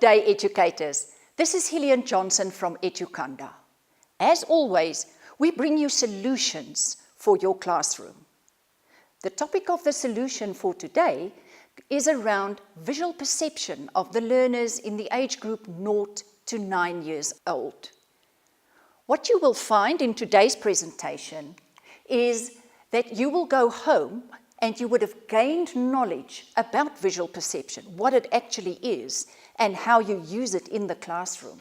day, educators. This is Hillian Johnson from Educanda. As always, we bring you solutions for your classroom. The topic of the solution for today is around visual perception of the learners in the age group 0 to 9 years old. What you will find in today's presentation is that you will go home and you would have gained knowledge about visual perception, what it actually is, and how you use it in the classroom.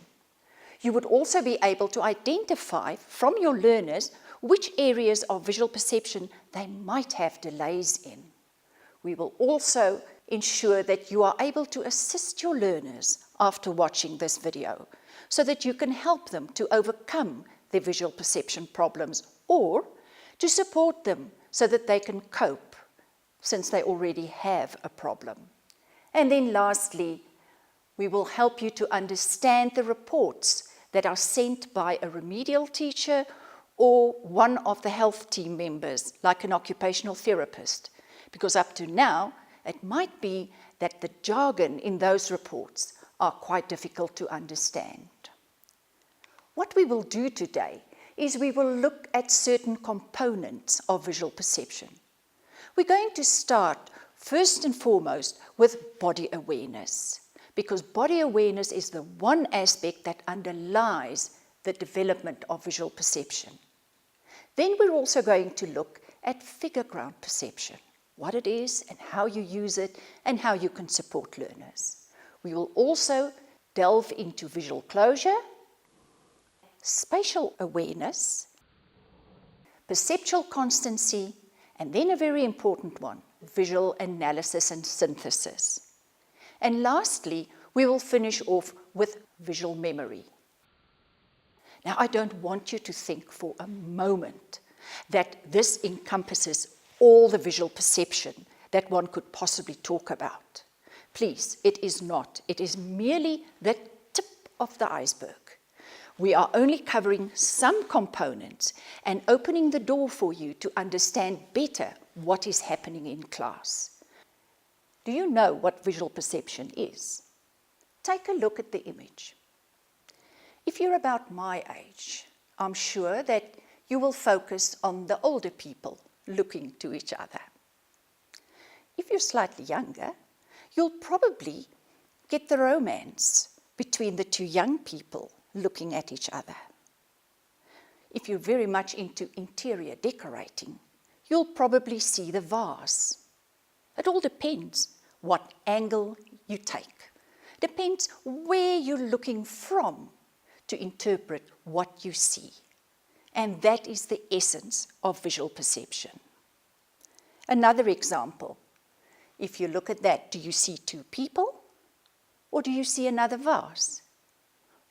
You would also be able to identify from your learners which areas of visual perception they might have delays in. We will also ensure that you are able to assist your learners after watching this video, so that you can help them to overcome their visual perception problems or to support them so that they can cope, since they already have a problem. And then lastly, we will help you to understand the reports that are sent by a remedial teacher or one of the health team members, like an occupational therapist, because up to now, it might be that the jargon in those reports are quite difficult to understand. What we will do today is we will look at certain components of visual perception. We're going to start first and foremost with body awareness, because body awareness is the one aspect that underlies the development of visual perception. Then we're also going to look at figure ground perception, what it is and how you use it and how you can support learners. We will also delve into visual closure, spatial awareness, perceptual constancy, and then a very important one, visual analysis and synthesis. And lastly, we will finish off with visual memory. Now, I don't want you to think for a moment that this encompasses all the visual perception that one could possibly talk about. Please, it is not. It is merely the tip of the iceberg. We are only covering some components and opening the door for you to understand better what is happening in class. Do you know what visual perception is? Take a look at the image. If you're about my age, I'm sure that you will focus on the older people looking to each other. If you're slightly younger, you'll probably get the romance between the two young people looking at each other. If you're very much into interior decorating, you'll probably see the vase. It all depends what angle you take. Depends where you're looking from to interpret what you see. And that is the essence of visual perception. Another example, if you look at that, do you see two people or do you see another vase?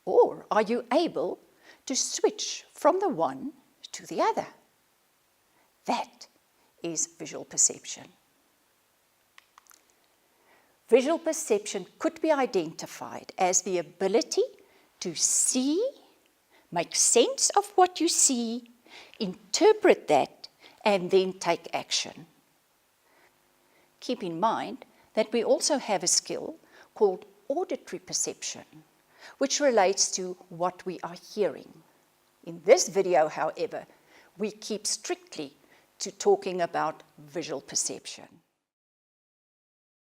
Or are you able to switch from the one to the other? That is visual perception. Visual perception could be identified as the ability to see, make sense of what you see, interpret that, and then take action. Keep in mind that we also have a skill called auditory perception, which relates to what we are hearing. In this video, however, we keep strictly to talking about visual perception.